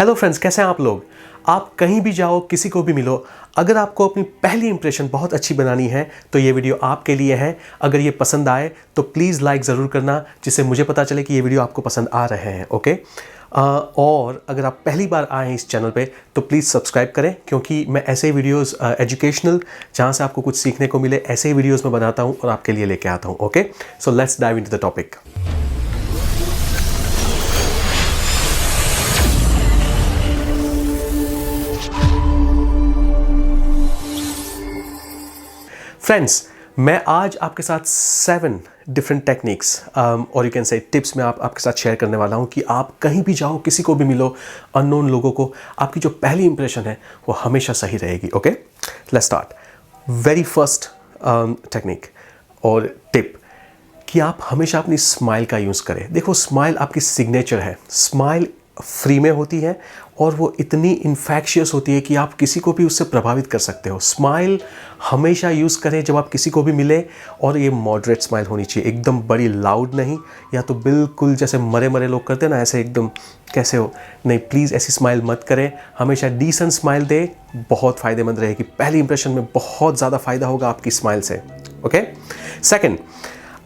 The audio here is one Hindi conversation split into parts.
हेलो फ्रेंड्स, कैसे हैं आप लोग। आप कहीं भी जाओ, किसी को भी मिलो, अगर आपको अपनी पहली इंप्रेशन बहुत अच्छी बनानी है तो ये वीडियो आपके लिए है। अगर ये पसंद आए तो प्लीज़ लाइक ज़रूर करना, जिससे मुझे पता चले कि ये वीडियो आपको पसंद आ रहे हैं। ओके। और अगर आप पहली बार आए हैं इस चैनल पे तो प्लीज़ सब्सक्राइब करें, क्योंकि मैं ऐसे ही वीडियोस एजुकेशनल, जहाँ से आपको कुछ सीखने को मिले, ऐसे ही वीडियोस मैं बनाता हूँ और आपके लिए लेके आता हूँ। Okay, so let's dive into the topic. Friends, मैं आज आपके साथ 7 डिफरेंट टेक्निक्स और यू कैन से टिप्स में आपके साथ शेयर करने वाला हूं कि आप कहीं भी जाओ, किसी को भी मिलो, अननोन लोगों को, आपकी जो पहली इंप्रेशन है वो हमेशा सही रहेगी। Okay, let's start. Very first technique और टिप कि आप हमेशा अपनी स्माइल का यूज़ करें। देखो, स्माइल आपकी सिग्नेचर है। स्माइल फ्री में होती है और वो इतनी इन्फेक्शियस होती है कि आप किसी को भी उससे प्रभावित कर सकते हो। स्माइल हमेशा यूज़ करें जब आप किसी को भी मिले, और ये मॉडरेट स्माइल होनी चाहिए, एकदम बड़ी लाउड नहीं, या तो बिल्कुल जैसे मरे मरे लोग करते हैं ना, ऐसे एकदम कैसे हो, नहीं, प्लीज़ ऐसी स्माइल मत करें। हमेशा डिसेंट स्माइल दे, बहुत फ़ायदेमंद रहेगी। पहली इंप्रेशन में बहुत ज़्यादा फ़ायदा होगा आपकी स्माइल से। ओके। सेकेंड,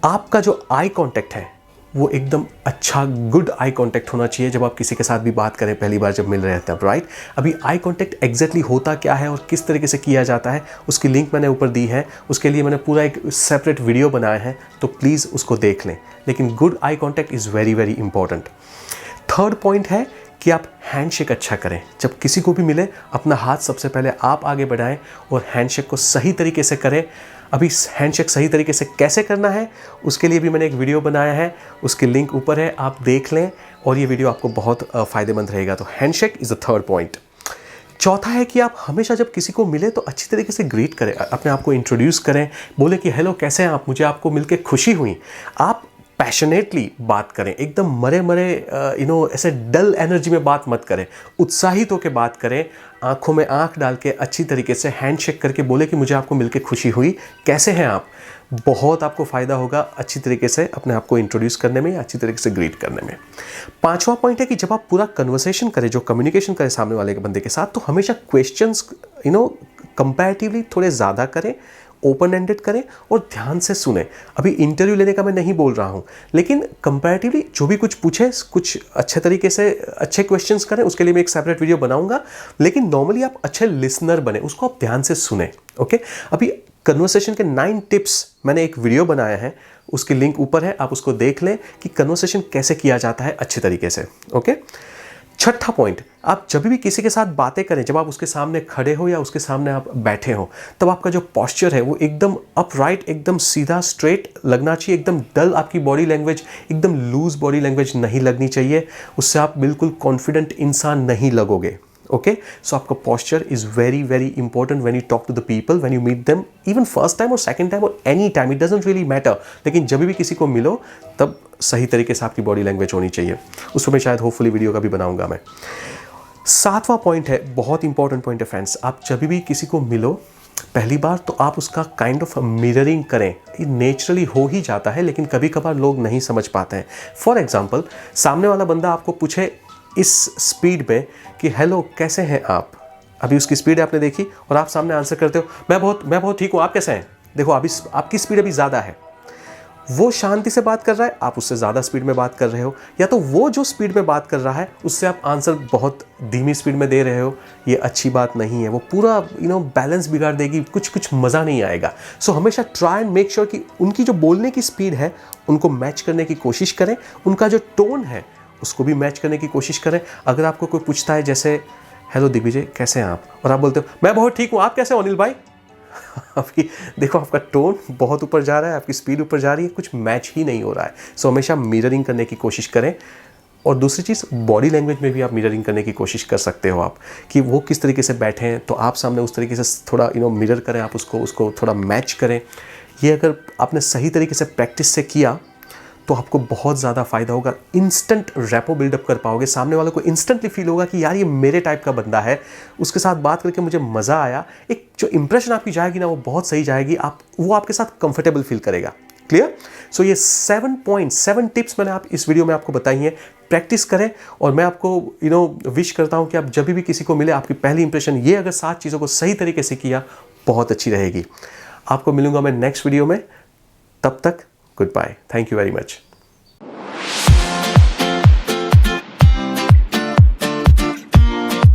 आपका जो आई कॉन्टैक्ट है वो एकदम अच्छा, गुड आई कांटेक्ट होना चाहिए जब आप किसी के साथ भी बात करें, पहली बार जब मिल रहे हैं तब, राइट। अभी आई कांटेक्ट एग्जैक्टली होता क्या है और किस तरीके से किया जाता है, उसकी लिंक मैंने ऊपर दी है। उसके लिए मैंने पूरा एक सेपरेट वीडियो बनाया है, तो प्लीज़ उसको देख लें। लेकिन good eye contact is very very important. Third point है कि आप हैंडशेक अच्छा करें। जब किसी को भी मिले, अपना हाथ सबसे पहले आप आगे बढ़ाएं और हैंडशेक को सही तरीके से करें। अभी हैंडशेक सही तरीके से कैसे करना है उसके लिए भी मैंने एक वीडियो बनाया है, उसकी लिंक ऊपर है, आप देख लें, और ये वीडियो आपको बहुत फ़ायदेमंद रहेगा। तो handshake is the third point. चौथा है कि आप हमेशा जब किसी को मिले तो अच्छी तरीके से ग्रीट करें, अपने आप को इंट्रोड्यूस करें, बोले कि हेलो, कैसे हैं आप, मुझे आपको मिलकर खुशी हुई। आप पैशनेटली बात करें, एकदम मरे मरे ऐसे डल एनर्जी में बात मत करें, उत्साहित होकर बात करें, आंखों में आंख डाल के अच्छी तरीके से हैंडशेक करके बोले कि मुझे आपको मिलकर खुशी हुई, कैसे हैं आप। बहुत आपको फ़ायदा होगा अच्छी तरीके से अपने आप को इंट्रोड्यूस करने में, अच्छी तरीके से ग्रीट करने में। पांचवा पॉइंट है कि जब आप पूरा कन्वर्सेशन करें, जो कम्युनिकेशन करें सामने वाले के बंदे के साथ, तो हमेशा क्वेश्चंस कंपैरेटिवली थोड़े ज़्यादा करें, ओपन एंडेड करें और ध्यान से सुने। अभी इंटरव्यू लेने का मैं नहीं बोल रहा हूं, लेकिन कंपैरेटिवली जो भी कुछ पूछे, कुछ अच्छे तरीके से अच्छे क्वेश्चंस करें। उसके लिए मैं एक सेपरेट वीडियो बनाऊंगा, लेकिन नॉर्मली आप अच्छे लिसनर बने, उसको आप ध्यान से सुने। ओके। अभी कन्वर्सेशन के 9 टिप्स मैंने एक वीडियो बनाया है, उसकी लिंक ऊपर है, आप उसको देख लें कि कन्वर्सेशन कैसे किया जाता है अच्छे तरीके से। ओके। छठा पॉइंट, आप जब भी किसी के साथ बातें करें, जब आप उसके सामने खड़े हो या उसके सामने आप बैठे हो, तब आपका जो पॉस्चर है वो एकदम अपराइट, एकदम सीधा स्ट्रेट लगना चाहिए। एकदम डल आपकी बॉडी लैंग्वेज, एकदम लूज बॉडी लैंग्वेज नहीं लगनी चाहिए, उससे आप बिल्कुल कॉन्फिडेंट इंसान नहीं लगोगे। ओके, सो आपका posture is very very important when you talk to the people, when you meet them, even first time और सेकंड टाइम और any time, it doesn't really matter. लेकिन जब भी किसी को मिलो तब सही तरीके से आपकी बॉडी लैंग्वेज होनी चाहिए। उस पर मैं शायद होपफुली वीडियो का भी बनाऊंगा मैं। 7वां पॉइंट है, बहुत इंपॉर्टेंट पॉइंट है फ्रेंड्स। आप जब भी किसी को मिलो पहली बार, तो आप उसका काइंड ऑफ मिररिंग करें। ये नेचुरली हो ही जाता है, लेकिन कभी कभार लोग नहीं समझ पाते हैं। फॉर एग्जाम्पल, सामने वाला बंदा आपको पूछे इस स्पीड में कि हेलो, कैसे हैं आप। अभी उसकी स्पीड आपने देखी और आप सामने आंसर करते हो, मैं बहुत ठीक हूँ, आप कैसे हैं। देखो, अभी आपकी स्पीड अभी ज़्यादा है, वो शांति से बात कर रहा है, आप उससे ज़्यादा स्पीड में बात कर रहे हो, या तो वो जो स्पीड में बात कर रहा है उससे आप आंसर बहुत धीमी स्पीड में दे रहे हो। ये अच्छी बात नहीं है, वो पूरा बैलेंस बिगाड़ देगी, कुछ मज़ा नहीं आएगा। सो हमेशा ट्राई एंड मेक श्योर कि उनकी जो बोलने की स्पीड है उनको मैच करने की कोशिश करें, उनका जो टोन है उसको भी मैच करने की कोशिश करें। अगर आपको कोई पूछता है जैसे हेलो दिग्विजय, कैसे हैं आप, और आप बोलते हो मैं बहुत ठीक हूँ, आप कैसे हो अनिल भाई, अभी देखो आपका टोन बहुत ऊपर जा रहा है, आपकी स्पीड ऊपर जा रही है, कुछ मैच ही नहीं हो रहा है। सो हमेशा मिररिंग करने की कोशिश करें। और दूसरी चीज़, बॉडी लैंग्वेज में भी आप मिररिंग करने की कोशिश कर सकते हो आप, कि वो किस तरीके से बैठे हैं तो आप सामने उस तरीके से थोड़ा मिरर करें, आप उसको थोड़ा मैच करें। ये अगर आपने सही तरीके से प्रैक्टिस से किया तो आपको बहुत ज़्यादा फ़ायदा होगा। इंस्टेंट रैपो बिल्डअप कर पाओगे, सामने वालों को इंस्टेंटली फील होगा कि यार ये मेरे टाइप का बंदा है, उसके साथ बात करके मुझे मज़ा आया। एक जो इंप्रेशन आपकी जाएगी ना, वो बहुत सही जाएगी, वो आपके साथ कंफर्टेबल फील करेगा। क्लियर? सो ये 7 टिप्स मैंने आप इस वीडियो में आपको बताई हैं। प्रैक्टिस करें और मैं आपको विश करता हूं कि आप जब भी किसी को मिले आपकी पहली इंप्रेशन ये अगर 7 चीज़ों को सही तरीके से किया बहुत अच्छी रहेगी। आपको मिलूंगा मैं नेक्स्ट वीडियो में, तब तक goodbye, thank you very much.